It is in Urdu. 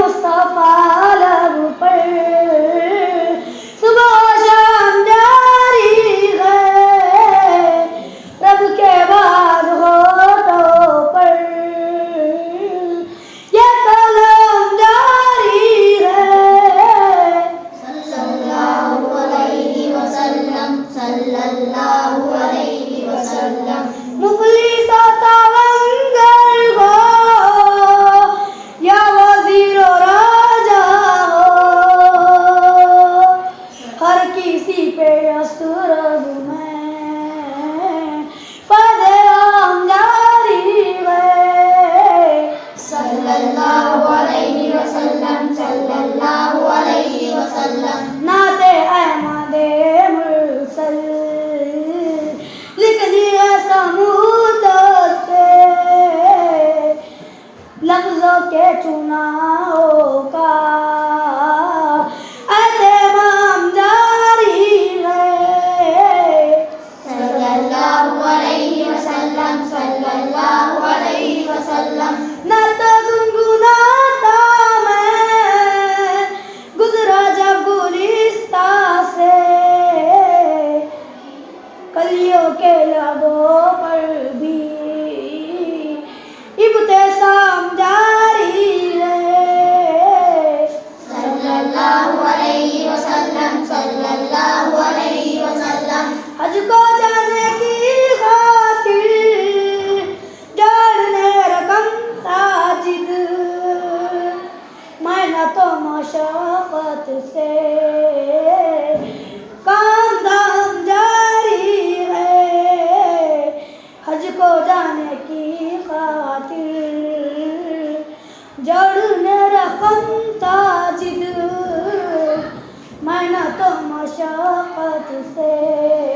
مصطفیٰ لب پر صبح شام جاری ہے، رب کے بعد ہونٹوں پر یہ کلام جاری ہے۔ صلی اللہ علیہ وسلم، صلی اللہ علیہ وسلم۔ مخلص و توانگر ہو یا وزیر و راجا ہو، ہر کسی پہ اسرب میں فیض عام جاری ہے۔ صلی اللہ علیہ وسلم، صلی اللہ علیہ وسلم۔ نعت احمد مرسل لکھ دیا سمود سے، لفظوں کے چناؤ کا اہتمام جاری ہے۔ صلی اللہ علیہ وسلم، صلی اللہ علیہ وسلم۔ نعت گنگناتا میں گزرا جب گلستاں سے، کلیوں کے لبوں پر بھی ابتسام جاری ہے۔ صلی اللہ علیہ وسلم، صلی اللہ علیہ وسلم۔ حج کو جانے کی خاطر جوڑنے رقم ساجد، محنت و مشقت سے کام دام جاری ہے۔ حج کو جانے کی خاطر جوڑنے رقم ساجد، محنت و مشقت سے